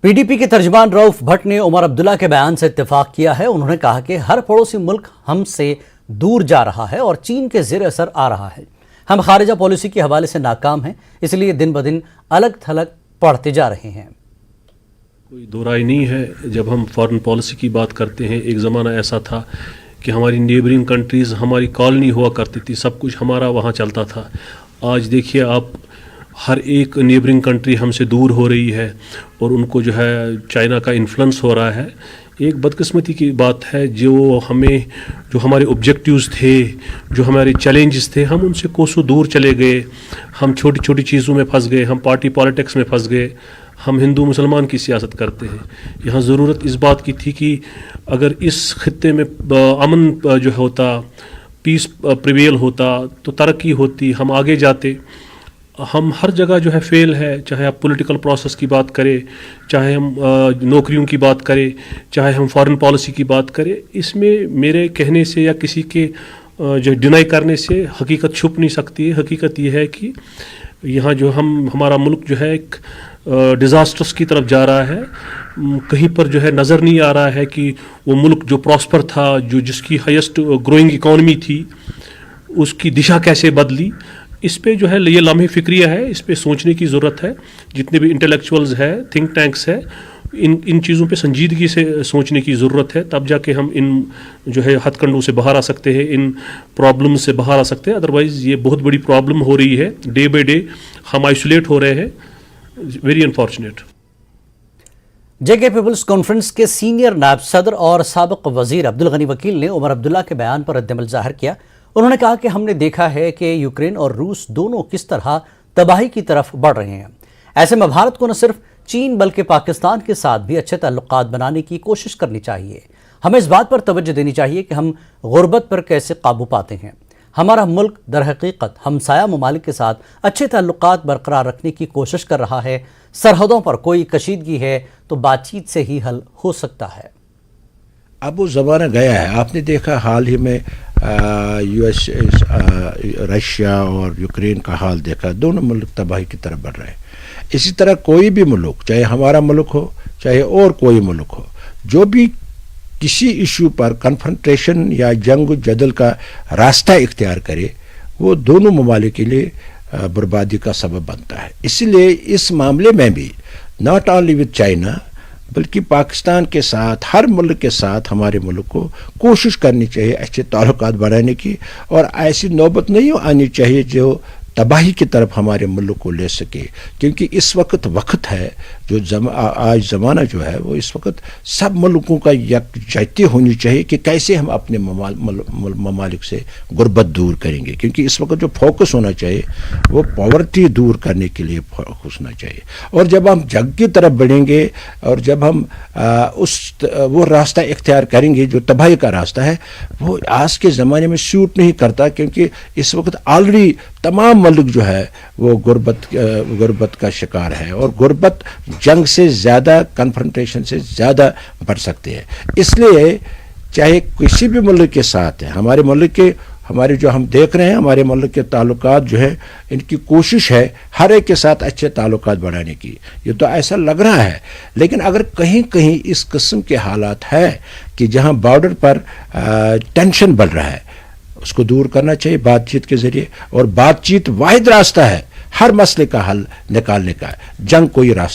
PDP के तर्जमान रऊफ भट्ट ने उमर अब्दुल्ला के बयान से इत्तेफाक किया है। उन्होंने कहा कि हर पड़ोसी मुल्क हमसे दूर जा रहा है और चीन के ज़ेर असर आ रहा है। हम खारिजा पॉलिसी के हवाले से नाकाम हैं, इसलिए दिन ब दिन अलग थलग पढ़ते जा रहे हैं। कोई दो राय नहीं है। जब हम फॉरेन पॉलिसी की बात करते हैं, एक ज़माना ऐसा था कि हमारी नेबरिंग कंट्रीज़ हमारी कॉलोनी हुआ करती थी, सब कुछ हमारा वहाँ चलता था। आज देखिए आप, हर एक नेबरिंग कंट्री हमसे दूर हो रही है और उनको जो है चाइना का इन्फ्लुएंस हो रहा है। एक बदकिस्मती की बात है, जो हमारे ऑब्जेक्टिव्स थे, जो हमारे चैलेंजेस थे, हम उनसे कोसों दूर चले गए। हम छोटी छोटी चीज़ों में फंस गए, हम पार्टी पॉलिटिक्स में फंस गए, हम हिंदू मुसलमान की सियासत करते हैं। यहाँ ज़रूरत इस बात की थी कि अगर इस खित्ते में अमन जो होता, पीस प्रिवेल होता, तो तरक्की होती, हम आगे जाते। हम हर जगह जो है फेल है, चाहे आप पॉलिटिकल प्रोसेस की बात करें, चाहे हम नौकरियों की बात करें, चाहे हम फॉरेन पॉलिसी की बात करें। इसमें मेरे कहने से या किसी के जो डिनाई करने से हकीकत छुप नहीं सकती है। हकीकत यह है कि यहाँ जो हमारा मुल्क जो है एक डिज़ास्टर्स की तरफ जा रहा है। कहीं पर जो है नज़र नहीं आ रहा है कि वो मुल्क जो प्रॉस्पर था, जिसकी हाईएस्ट ग्रोइंग इकॉनमी थी, उसकी दिशा कैसे बदली। इस पे जो है ये लम्हे फ़िक्रिया है, इस पे सोचने की ज़रूरत है। जितने भी इंटेलेक्चुअल्स हैं, थिंक टैंक्स है, इन चीज़ों पे संजीदगी से सोचने की ज़रूरत है। तब जाके हम इन जो है हथकंडों से बाहर आ सकते हैं, इन प्रॉब्लम से बाहर आ सकते हैं। अदरवाइज़ ये बहुत बड़ी प्रॉब्लम हो रही है। डे बाई डे हम आइसोलेट हो रहे हैं। Very unfortunate. JK people's conference के सीनियर नायब सदर और साबिक वजीर अब्दुल गनी वकील ने उमर अब्दुल्ला के बयान पर रद्दअमल जाहिर किया। उन्होंने कहा कि हमने देखा है कि यूक्रेन और रूस दोनों किस तरह तबाही की तरफ बढ़ रहे हैं। ऐसे में भारत को न सिर्फ चीन बल्कि पाकिस्तान के साथ भी अच्छे ताल्लुकात बनाने की कोशिश करनी चाहिए। हमें इस बात पर तवज्जो देनी चाहिए कि हम गुर्बत पर कैसे काबू पाते हैं। हमारा मुल्क दरहकीकत हमसाया ममालिक के साथ अच्छे ताल्लुकात बरकरार रखने की कोशिश कर रहा है। सरहदों पर कोई कशीदगी है तो बातचीत से ही हल हो सकता है। अब वो ज़माना गया है। आपने देखा हाल ही में यूएस रशिया और यूक्रेन का हाल देखा, दोनों मुल्क तबाही की तरफ बढ़ रहे हैं। इसी तरह कोई भी मुल्क, चाहे हमारा मुल्क हो चाहे और कोई मुल्क हो, जो भी किसी इशू पर कन्फ्रंटेशन या जंग जदल का रास्ता इख्तियार करे, वो दोनों ममालिक के लिए बर्बादी का सबब बनता है। इसलिए इस मामले में भी नॉट ओनली विद चाइना बल्कि पाकिस्तान के साथ, हर मुल्क के साथ हमारे मुल्क को कोशिश करनी चाहिए अच्छे ताल्लुकात बढ़ाने की। और ऐसी नौबत नहीं आनी चाहिए जो तबाही की तरफ हमारे मुल्क को ले सके। क्योंकि इस वक्त है जो आज ज़माना जो है वो इस वक्त सब मुल्कों का यकजहती होनी चाहिए कि कैसे हम अपने ममालिक से गुर्बत दूर करेंगे। क्योंकि इस वक्त जो फोकस होना चाहिए वो पॉवर्टी दूर करने के लिए फोकस होना चाहिए। और जब हम जंग की तरफ बढ़ेंगे और जब हम वो रास्ता इख्तियार करेंगे जो तबाही का रास्ता है, वो आज के ज़माने में सूट नहीं करता। क्योंकि इस वक्त ऑलरेडी तमाम मुल्क जो है वो गुर्बत का शिकार है और गुर्बत जंग से ज़्यादा, कन्फ्रंटेशन से ज़्यादा बढ़ सकती है। इसलिए चाहे किसी भी मुल्क के साथ है, हमारे जो हम देख रहे हैं हमारे मुल्क के ताल्लुकात जो है, इनकी कोशिश है हर एक के साथ अच्छे ताल्लुकात बढ़ाने की। ये तो ऐसा लग रहा है, लेकिन अगर कहीं कहीं इस किस्म के हालात है कि जहाँ बॉर्डर पर टेंशन बढ़ रहा है, उसको दूर करना चाहिए बातचीत के ज़रिए। और बातचीत वाहिद रास्ता है हर मसले का हल निकालने का। जंग कोई रास्ता